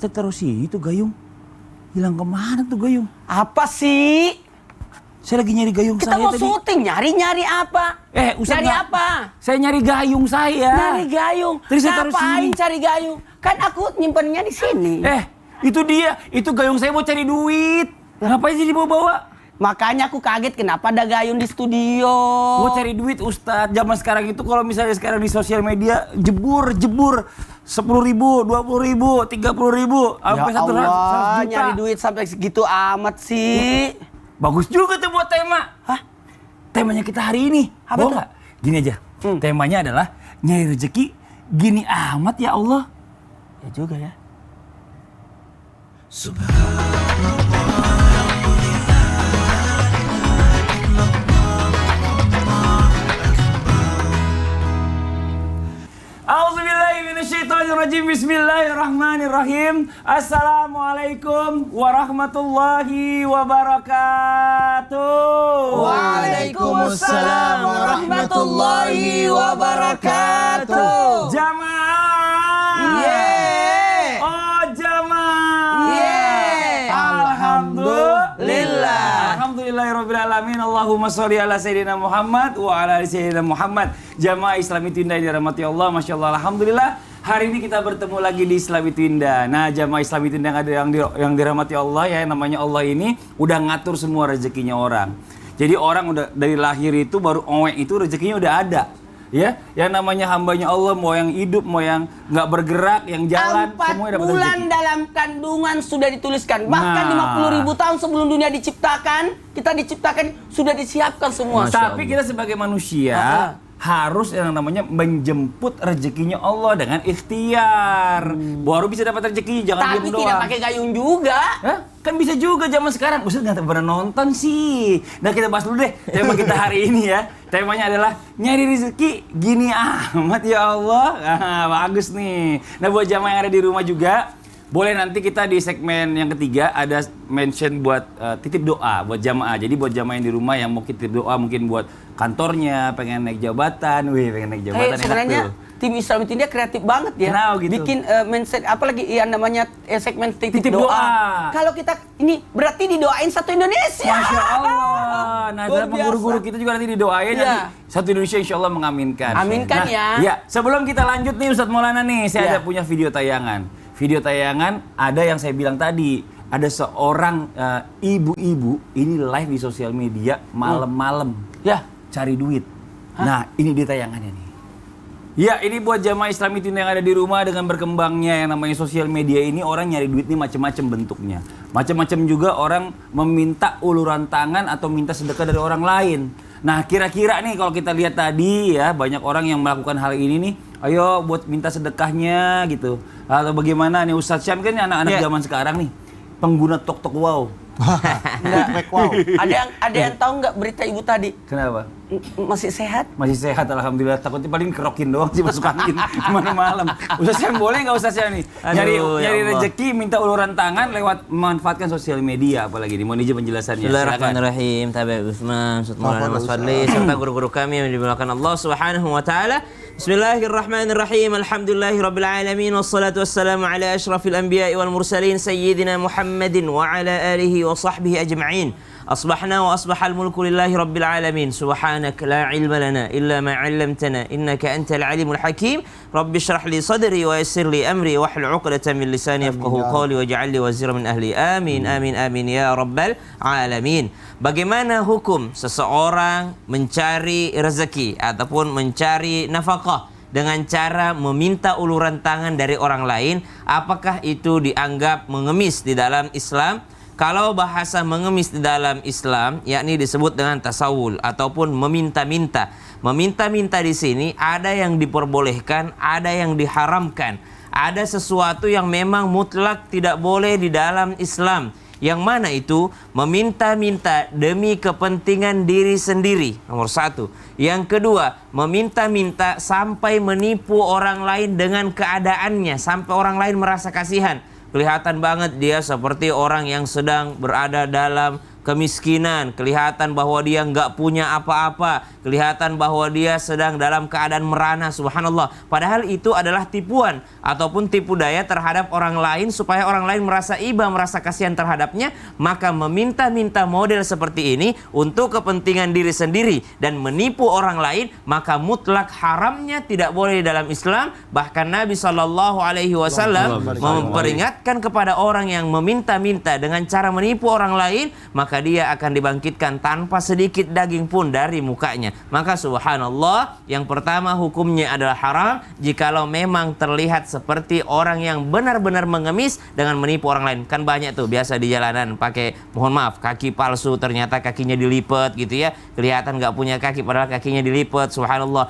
kita taruh sini tuh gayung. Hilang kemana tuh gayung? Apa sih? Saya lagi nyari gayung Kita saya mau tadi. syuting, nyari apa? Ustaz, nyari apa? Saya nyari gayung saya. Nyari gayung. Tadi saya taruh Ngapain sini. cari gayung? Kan aku nyimpannya di sini. Itu dia. Itu gayung saya mau cari duit. Ngapain sih dibawa-bawa? Makanya aku kaget kenapa ada gayung di studio. Mau cari duit Ustadz. Zaman sekarang itu kalau misalnya sekarang di sosial media jebur 10.000, 20.000, 30.000, sampai 100 Allah, juta. nyari duit sampai segitu amat sih. Bagus juga tuh buat tema. Hah? Temanya kita hari ini. Apa Mau tuh? nggak? Gini aja. Temanya adalah nyari rezeki gini amat ya Allah. Ya juga ya. A'udzubillahiminasyaitonirrajim. Bismillahirrahmanirrahim. Assalamualaikum warahmatullahi wabarakatuh. Waalaikumsalam warahmatullahi wabarakatuh. Jamaah. Yeay. Oh jamaah. Yeay. Alhamdulillah. Alhamdulillahirrabbilalamin. Allahumma sholli ala Sayyidina Muhammad wa ala ali Sayyidina Muhammad. Jamaah Islam itu indah dirahmati Allah. Masya Allah. Alhamdulillah. Hari ini kita bertemu lagi di Islam itu indah. Nah, jamaah Islam itu indah yang dirahmati Allah ya, yang namanya Allah ini udah ngatur semua rezekinya orang. Jadi orang udah dari lahir itu baru owek itu rezekinya udah ada. Ya, yang namanya hambanya Allah, mau yang hidup, mau yang nggak bergerak, yang jalan, 4 semuanya dapat bulan rezeki. dalam kandungan sudah dituliskan. Bahkan Nah. 50.000 tahun sebelum dunia diciptakan, kita diciptakan sudah disiapkan semua. Tapi kita sebagai manusia harus yang namanya menjemput rezekinya Allah dengan ikhtiar. Baru bisa dapat rezeki, jangan Tapi diem tidak doang. pakai gayung juga. Hah? Kan bisa juga zaman sekarang. Ustaz nggak pernah nonton sih. Nah kita bahas dulu deh tema kita hari ini ya. Temanya adalah nyari rezeki gini amat ya Allah. Bagus nih. Nah buat jamaah yang ada di rumah juga, boleh nanti kita di segmen yang ketiga ada mention buat titip doa buat jamaah. Jadi buat jamaah yang di rumah yang mau titip doa mungkin buat kantornya, pengen naik jabatan. Pengen naik jabatan enak Sebenarnya tuh. tim Islam itu dia kreatif banget ya. Kenapa gitu? Bikin mindset apalagi yang namanya segmen titip Titip doa. doa. Kalau kita ini berarti didoain satu Indonesia. Masya Allah. Nah, Luar dalam biasa. guru-guru kita juga nanti didoain Iya. nanti satu Indonesia insya Allah mengaminkan. Aminkan Nah, ya. Ya, sebelum kita lanjut nih Ustadz Maulana nih, saya Iya. ada punya video tayangan. Video tayangan ada yang saya bilang tadi, ada seorang ibu-ibu ini live di sosial media malam-malam. Ya. Cari duit. Nah, ini dia tayangannya nih. Ya, ini buat jamaah Islam itu yang ada di rumah dengan berkembangnya yang namanya sosial media ini, orang nyari duit ini macam-macam bentuknya. Macam-macam juga orang meminta uluran tangan atau minta sedekah dari orang lain. Nah, kira-kira nih kalau kita lihat tadi ya, banyak orang yang melakukan hal ini nih, ayo buat minta sedekahnya gitu. Atau bagaimana nih Ustadz Syam kan anak-anak zaman sekarang nih, pengguna tok-tok wow. Wow. Ada yang tahu nggak berita ibu tadi? Kenapa? Masih sehat? Masih sehat alhamdulillah, takutnya paling kerokin doang sih masuk angin mana malam. Ustaz Syam boleh nggak Ustaz Syam nih nyari rezeki minta uluran tangan lewat memanfaatkan sosial media apalagi mau izin penjelasannya. Bismillahirrahmanirrahim. Tabi Utsman, Ustaz Maulana Mas Fadli serta guru-guru kami yang dimuliakan Allah Subhanahu wa taala. Bismillahirrahmanirrahim. Alhamdulillahirabbil alamin wassalatu wassalamu ala asyrafil anbiya'i wal mursalin sayyidina Muhammadin wa ala alihi wa sahbihi ajma'in. أصبحنا وأصبح الملك لله رب العالمين سبحانك لا علم لنا إلا ما علمتنا إنك أنت العليم الحكيم رب اشرح لي صدري ويسر لي أمري واحلل عقدة من لساني يفقهوا قولي واجعل لي وزيرا من أهلي آمين آمين آمين يا رب العالمين. Bagaimana hukum seseorang mencari rezeki ataupun mencari nafkah dengan cara meminta uluran tangan dari orang lain? Apakah itu dianggap mengemis di dalam Islam? Kalau bahasa mengemis di dalam Islam, yakni disebut dengan tasawul ataupun meminta-minta. Meminta-minta di sini ada yang diperbolehkan, ada yang diharamkan. Ada sesuatu yang memang mutlak tidak boleh di dalam Islam. Yang mana itu? Meminta-minta demi kepentingan diri sendiri. Nomor satu. Yang kedua, meminta-minta sampai menipu orang lain dengan keadaannya. Sampai orang lain merasa kasihan. Kelihatan banget dia seperti orang yang sedang berada dalam kemiskinan, kelihatan bahwa dia nggak punya apa-apa, kelihatan bahwa dia sedang dalam keadaan merana, subhanallah. Padahal itu adalah tipuan ataupun tipu daya terhadap orang lain supaya orang lain merasa iba, merasa kasihan terhadapnya. Maka meminta-minta model seperti ini untuk kepentingan diri sendiri dan menipu orang lain, maka mutlak haramnya, tidak boleh dalam Islam. Bahkan Nabi SAW memperingatkan kepada orang yang meminta-minta dengan cara menipu orang lain, maka dia akan dibangkitkan tanpa sedikit daging pun dari mukanya. Maka subhanallah, yang pertama hukumnya adalah haram jikalau memang terlihat seperti orang yang benar-benar mengemis dengan menipu orang lain. Kan banyak tuh biasa di jalanan pakai, mohon maaf, kaki palsu, ternyata kakinya dilipat gitu ya, kelihatan nggak punya kaki padahal kakinya dilipat, subhanallah.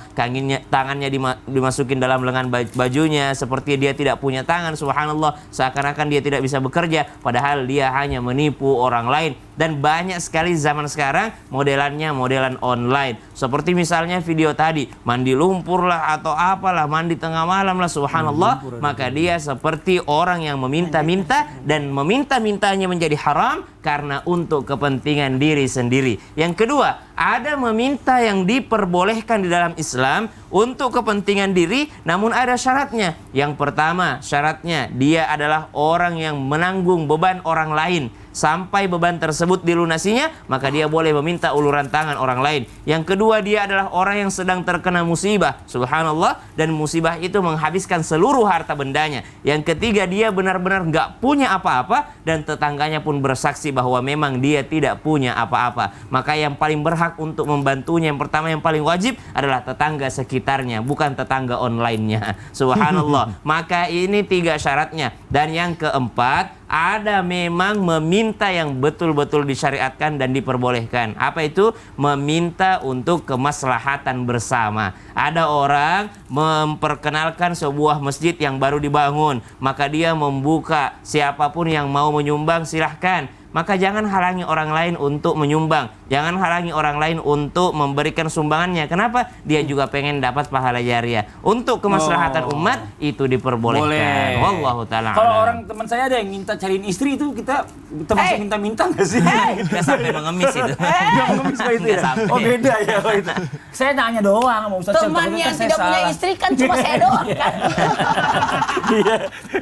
Tangannya dimasukin dalam lengan bajunya seperti dia tidak punya tangan, subhanallah, seakan-akan dia tidak bisa bekerja padahal dia hanya menipu orang lain. Dan banyak sekali zaman sekarang modelannya modelan online, seperti misalnya video tadi, mandi lumpur lah atau apalah, mandi tengah malam lah, subhanallah. Maka dia seperti orang yang meminta-minta, dan meminta-mintanya menjadi haram karena untuk kepentingan diri sendiri. Yang kedua, ada meminta yang diperbolehkan di dalam Islam untuk kepentingan diri, namun ada syaratnya. Yang pertama, syaratnya dia adalah orang yang menanggung beban orang lain. Sampai beban tersebut dilunasinya, maka dia boleh meminta uluran tangan orang lain. Yang kedua, dia adalah orang yang sedang terkena musibah, subhanallah, dan musibah itu menghabiskan seluruh harta bendanya. Yang ketiga, dia benar-benar nggak punya apa-apa dan tetangganya pun bersaksi bahwa memang dia tidak punya apa-apa. Maka yang paling berhak untuk membantunya, yang pertama, yang paling wajib adalah tetangga sekitarnya, bukan tetangga online-nya, subhanallah. Maka ini 3 syaratnya. Dan yang keempat, ada memang meminta yang betul-betul disyariatkan dan diperbolehkan. Apa itu? Meminta untuk kemaslahatan bersama. Ada orang memperkenalkan sebuah masjid yang baru dibangun, maka dia membuka, siapapun yang mau menyumbang silahkan. Maka jangan halangi orang lain untuk menyumbang, jangan halangi orang lain untuk memberikan sumbangannya. Kenapa? Dia juga pengen dapat pahala jariah. Untuk kemaslahatan umat itu diperbolehkan. Wallahu ta'ala. Kalau orang teman saya ada yang minta cariin istri, itu kita termasuk minta-minta nggak sih? Nggak sampai mengemis itu. Nggak mengemis kok itu ya? Oh beda ya kalau itu. Saya nanya doang sama Ustaz. Teman yang tidak punya istri kan cuma saya doang kan.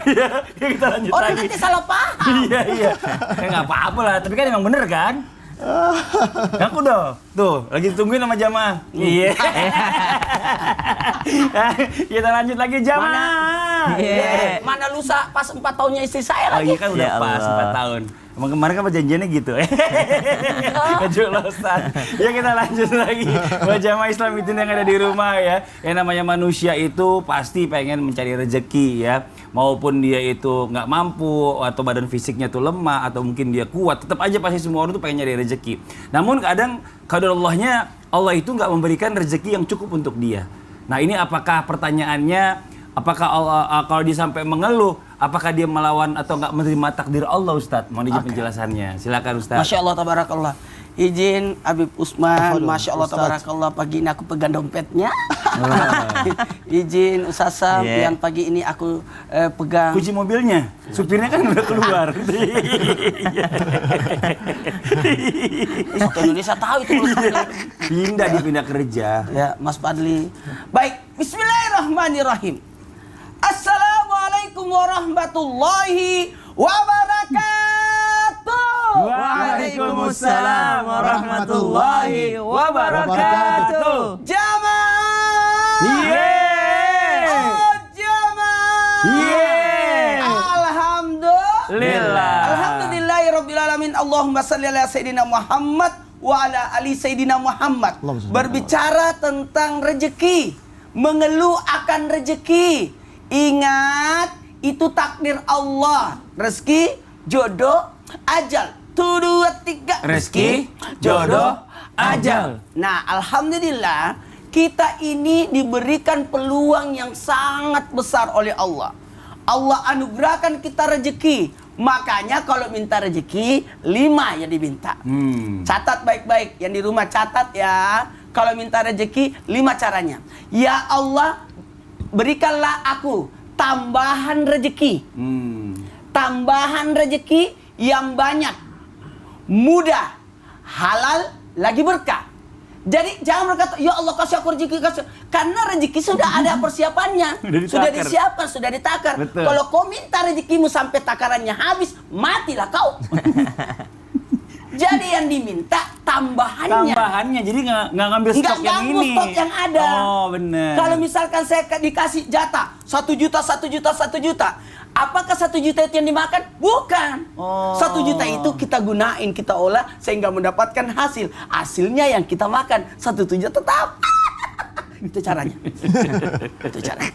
Iya, kita lanjut Orang lagi. nanti salah paham. Iya. Ya nggak apa-apa lah, tapi kan emang bener kan? Ngaku dong. Tuh, lagi tungguin sama jamaah. Iya. Kita lanjut lagi jamaah. Mana lusa pas 4 tahunnya istri saya Oh lagi. iya kan udah Ya pas Allah. 4 tahun. Emang kemarin kan perjanjiannya gitu. Kejolosan. Ya kita lanjut lagi. Buat jamaah Islam itu yang ada di rumah ya. Yang namanya manusia itu pasti pengen mencari rezeki ya. Maupun dia itu nggak mampu atau badan fisiknya tuh lemah atau mungkin dia kuat, tetap aja pasti semua orang tuh pengen nyari rezeki. Namun kadang qadarallahnya Allah itu nggak memberikan rezeki yang cukup untuk dia. Nah ini apakah pertanyaannya, apakah Allah kalau dia sampai mengeluh, apakah dia melawan atau nggak menerima takdir Allah, Ustadz? Mohon izin penjelasannya. Silakan Ustadz. Masya Allah tabarakallah. Izin Habib Usman, Masya Allah tabarakallah, pagi ini aku pegang dompetnya. Izin Ustaz Sam, yang pagi ini aku pegang Kunci mobilnya, supirnya kan udah keluar. Satu Indonesia tahu itu. Dipindah kerja. Ya, Mas Fadli. Baik, bismillahirrahmanirrahim. Assalamualaikum warahmatullahi wabarakatuh. Waalaikumsalam warahmatullahi wabarakatuh. Jamaah. Yeay. Oh, jamaah. Yeay. Alhamdulillah. Alhamdulillahirabbil alamin. Allahumma shalli ala sayidina Muhammad wa ala ali sayidina Muhammad. Berbicara tentang rezeki, mengeluh akan rezeki. Ingat, itu takdir Allah. Rezeki, jodoh, ajal. 1, 2, 3. Rezeki, jodoh, ajal. Nah, alhamdulillah kita ini diberikan peluang yang sangat besar oleh Allah. Allah anugerahkan kita rezeki. Makanya kalau minta rezeki 5 yang diminta. Catat baik-baik, yang di rumah catat ya. Kalau minta rezeki 5 caranya. Ya Allah, berikanlah aku tambahan rezeki. Tambahan rezeki yang banyak, mudah, halal lagi berkah. Jadi jangan berkata, ya Allah kasih aku rezeki, kasih. Karena rezeki sudah ada persiapannya. Sudah disiapkan, sudah ditakar. Betul. Kalau kau minta rezekimu sampai takarannya habis, matilah kau. Jadi yang diminta tambahannya. Tambahannya, jadi nggak ngambil stok yang ganggu ini. stok yang ada. Oh benar. Kalau misalkan saya dikasih jatah 1 juta, 1 juta, 1 juta. Apakah 1 juta itu yang dimakan? Bukan. Oh. 1 juta itu kita gunain, kita olah sehingga mendapatkan hasil. Hasilnya yang kita makan 1 juta tetap. Itu caranya. Itu caranya.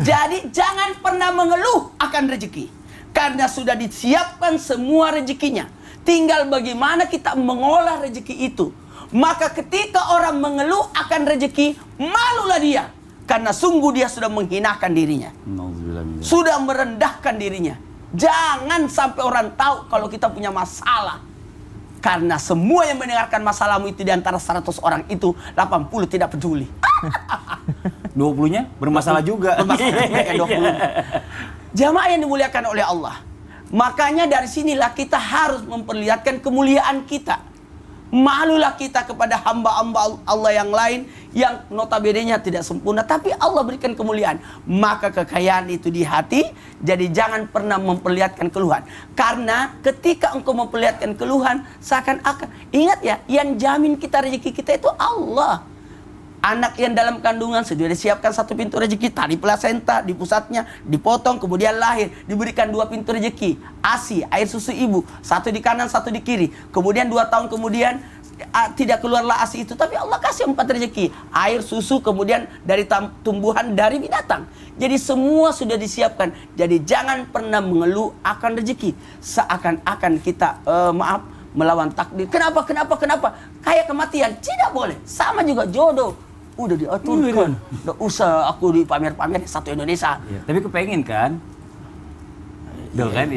Jadi jangan pernah mengeluh akan rezeki. Karena sudah disiapkan semua rezekinya. Tinggal bagaimana kita mengolah rezeki itu. Maka ketika orang mengeluh akan rezeki, malulah dia. Karena sungguh dia sudah menghinakan dirinya. Sudah merendahkan dirinya. Jangan sampai orang tahu kalau kita punya masalah. Karena semua yang mendengarkan masalahmu itu di antara 100 orang itu 80 tidak peduli. 20-nya bermasalah juga. Jamaah yang dimuliakan oleh Allah. Makanya dari sinilah kita harus memperlihatkan kemuliaan kita. Malulah kita kepada hamba-hamba Allah yang lain yang notabene-nya tidak sempurna, tapi Allah berikan kemuliaan. Maka kekayaan itu di hati, jadi jangan pernah memperlihatkan keluhan. Karena ketika engkau memperlihatkan keluhan, seakan-akan, ingat ya, yang jamin kita rezeki kita itu Allah. Anak yang dalam kandungan sudah disiapkan 1 pintu rezeki, tali plasenta di pusatnya dipotong, kemudian lahir, diberikan 2 pintu rezeki, ASI, air susu ibu, 1 di kanan, 1 di kiri. Kemudian 2 tahun kemudian tidak keluarlah ASI itu, tapi Allah kasih 4 rezeki, air susu, kemudian dari tumbuhan, dari binatang. Jadi semua sudah disiapkan. Jadi jangan pernah mengeluh akan rezeki, seakan-akan kita melawan takdir. Kenapa? Kayak kematian, tidak boleh. Sama juga jodoh. Udah diaturkan. Nggak usah aku dipamer-pamer satu Indonesia. Ya, tapi kepengen kan? Duh kan?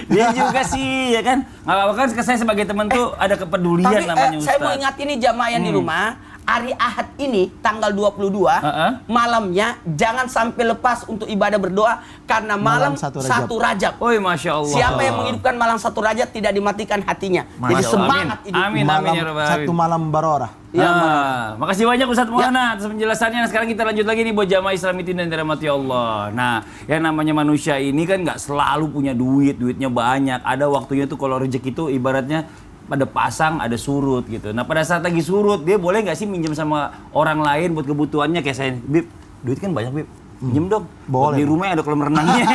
Dia juga sih, ya kan? Nggak apa-apa kan, saya sebagai teman tuh ada kepedulian Tapi namanya Ustaz. saya mau ingat ini jamaah yang di rumah. Hari Ahad ini tanggal 22 malamnya jangan sampai lepas untuk ibadah berdoa karena malam 1 Rajab. Oh, Masya Allah. Siapa yang menghidupkan malam 1 Rajab tidak dimatikan hatinya. Jadi semangat hidup. Amin, amin ya Rabbal Alamin. 1 malam barorah. Ya, makasih banyak Ustadz Maulana atas penjelasannya. Nah, sekarang kita lanjut lagi nih buat jamaah Islamitin dan dirahmati Allah. Nah, yang namanya manusia ini kan nggak selalu punya duitnya banyak. Ada waktunya tuh kalau rezeki itu ibaratnya pada pasang ada surut gitu. Nah pada saat lagi surut dia boleh nggak sih minjem sama orang lain buat kebutuhannya kayak saya, Bib, duit kan banyak Bib, minjem dong. Boleh. Di rumahnya ada kolam renangnya.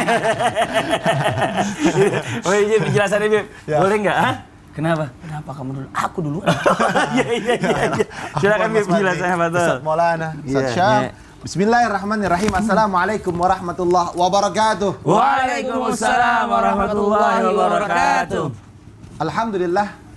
Oh iya penjelasannya Bib, Ya. boleh nggak? Kenapa? Kenapa kamu dulu? Aku dulu. Iya. Silakan Bib penjelasannya betul. Ustaz Maulana, Ustaz Syam. Bismillahirrahmanirrahim. Assalamualaikum warahmatullahi wabarakatuh. Waalaikumsalam warahmatullahi wabarakatuh.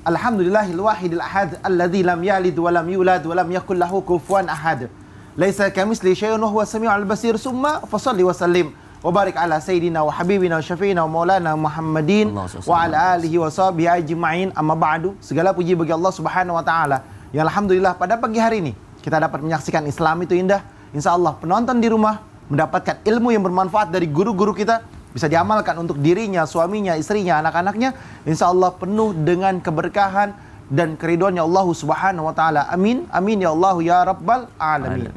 Alhamdulillahil wahidil ahad alladzi lam yalid wa lam yulad wa lam yakul lahu kufuwan ahad. Laisa kamitsli syai'un wa huwas samiul basir. Summa fashalli wa sallim wa barik ala sayyidina wa habibina wa syafiina wa maulana Muhammadin wa ala alihi wa sahbihi ajma'in. Amma ba'du. Segala puji bagi Allah Subhanahu wa taala. Ya alhamdulillah pada pagi hari ini kita dapat menyaksikan Islam itu indah. Insyaallah penonton di rumah mendapatkan ilmu yang bermanfaat dari guru-guru kita, bisa diamalkan untuk dirinya, suaminya, istrinya, anak-anaknya. Insya Allah penuh dengan keberkahan dan keridhoannya Allah Subhanahu wa taala. Amin. Amin ya Allah ya Rabbal alamin.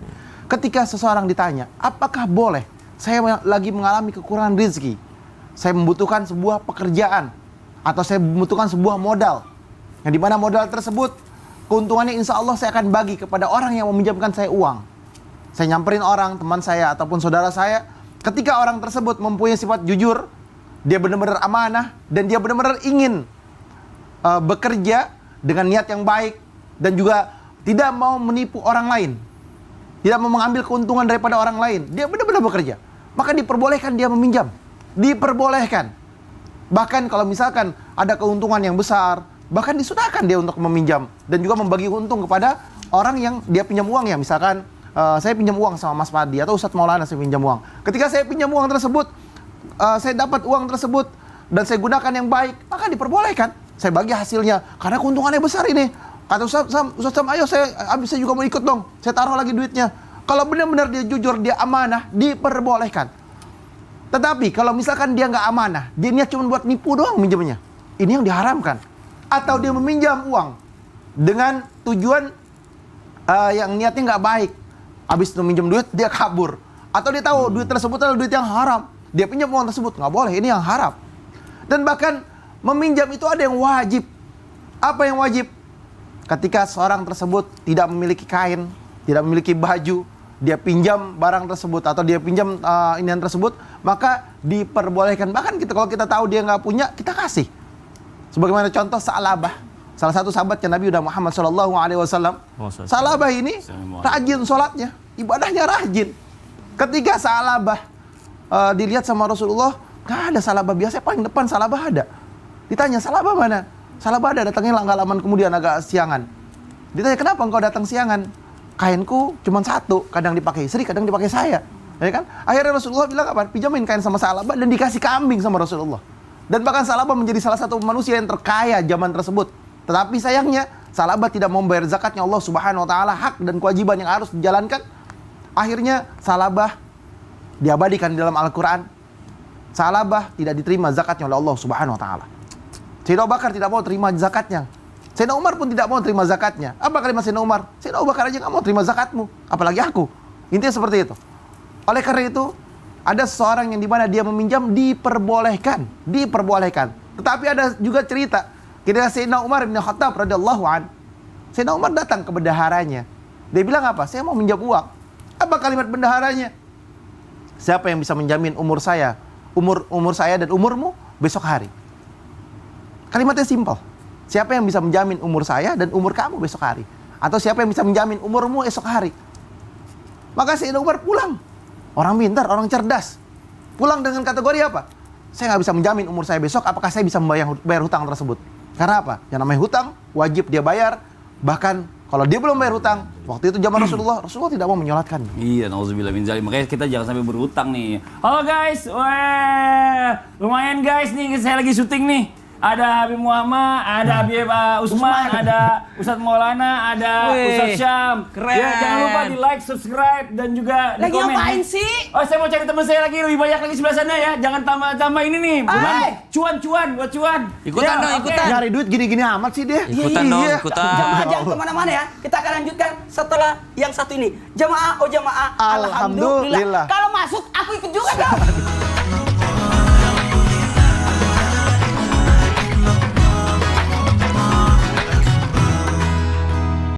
Ketika seseorang ditanya, apakah boleh saya lagi mengalami kekurangan rezeki, saya membutuhkan sebuah pekerjaan atau saya membutuhkan sebuah modal, yang dimana modal tersebut keuntungannya insya Allah saya akan bagi kepada orang yang meminjamkan saya uang. Saya nyamperin orang, teman saya ataupun saudara saya. Ketika orang tersebut mempunyai sifat jujur, dia benar-benar amanah, dan dia benar-benar ingin bekerja dengan niat yang baik, dan juga tidak mau menipu orang lain, tidak mau mengambil keuntungan daripada orang lain, dia benar-benar bekerja, maka diperbolehkan dia meminjam. Diperbolehkan. Bahkan kalau misalkan ada keuntungan yang besar, bahkan disudahkan dia untuk meminjam, dan juga membagi untung kepada orang yang dia pinjam uang ya. Misalkan saya pinjam uang sama Mas Padi atau Ustadz Maulana, saya pinjam uang. Ketika saya pinjam uang tersebut, saya dapat uang tersebut dan saya gunakan yang baik, maka diperbolehkan saya bagi hasilnya karena keuntungannya besar ini. Kata Ustadz Sam, ayo saya juga mau ikut dong, saya taruh lagi duitnya. Kalau benar-benar dia jujur, dia amanah, diperbolehkan. Tetapi kalau misalkan dia nggak amanah, dia niat cuma buat nipu doang minjemnya, ini yang diharamkan. atau dia meminjam uang dengan tujuan yang niatnya nggak baik. Habis itu minjem duit, dia kabur. Atau dia tahu duit tersebut adalah duit yang haram. Dia pinjam uang tersebut, nggak boleh, ini yang haram. Dan bahkan meminjam itu ada yang wajib. Apa yang wajib? Ketika seorang tersebut tidak memiliki kain, tidak memiliki baju, dia pinjam barang tersebut atau dia pinjam inian tersebut, maka diperbolehkan. Bahkan kita kalau kita tahu dia nggak punya, kita kasih. Sebagaimana contoh Sa'labah, salah satu sahabatnya Nabi Muhammad SAW. Sa'labah ini rajin sholatnya, ibadahnya rajin. Ketika Sa'labah dilihat sama Rasulullah, nggak ada Sa'labah biasa, paling depan Sa'labah ada. Ditanya, Sa'labah mana? Sa'labah ada, datangnya lama kemudian agak siangan. Ditanya, kenapa engkau datang siangan? Kainku cuma satu, kadang dipakai istri, kadang dipakai saya. Ya kan? Akhirnya Rasulullah bilang apa? Pinjamin kain sama Sa'labah dan dikasih kambing sama Rasulullah. Dan bahkan Sa'labah menjadi salah satu manusia yang terkaya zaman tersebut. Tetapi sayangnya Sa'labah tidak membayar zakatnya Allah Subhanahu wa taala, hak dan kewajiban yang harus dijalankan. Akhirnya Sa'labah diabadikan di dalam Al-Qur'an. Sa'labah tidak diterima zakatnya oleh Allah Subhanahu wa taala. Sayyidina Abu Bakar tidak mau terima zakatnya. Sayyidina Umar pun tidak mau terima zakatnya. Apa kalimat Sayyidina Umar? Sayyidina Abu Bakar aja nggak mau terima zakatmu, apalagi aku. Intinya seperti itu. Oleh karena itu, ada seseorang yang dimana dia meminjam diperbolehkan. Tetapi ada juga cerita ketika Sayyidina Umar bin Khattab radhiyallahu an, Sayyidina Umar datang ke bendaharanya. Dia bilang apa? Saya mau minjam uang. Apa kalimat bendaharanya? Siapa yang bisa menjamin umur saya dan umurmu besok hari? Kalimatnya simpel. Siapa yang bisa menjamin umur saya dan umur kamu besok hari? Atau siapa yang bisa menjamin umurmu esok hari? Maka Sayyidina Umar pulang. Orang pintar, orang cerdas. Pulang dengan kategori apa? Saya nggak bisa menjamin umur saya besok, apakah saya bisa bayar hutang tersebut? Karena apa? Yang namanya hutang, wajib dia bayar. Bahkan kalau dia belum bayar hutang, waktu itu zaman Rasulullah tidak mau menyolatkan. Iya, nauzubillah min zalim. Makanya kita jangan sampai berhutang nih. Halo guys, lumayan guys nih, saya lagi syuting nih. Ada Habib Muhammad, ada Habib Usman, ada Ustadz Maulana, ada Ustadz Syam. Keren. Ya, jangan lupa di like, subscribe, dan juga di Lagi komen. ngapain sih? Oh, saya mau cari teman saya lagi, lebih banyak lagi sebelah sana ya. Jangan tambah ini nih. Cuan buat cuan. Ikutan dong, ikutan. Nyari duit gini-gini amat sih dia. Ikutan dong, ikutan. Jamaah jangan kemana-mana ya. Kita akan lanjutkan setelah yang satu ini. Jamaah, jamaah. Alhamdulillah. Kalau masuk, aku ikut juga dong.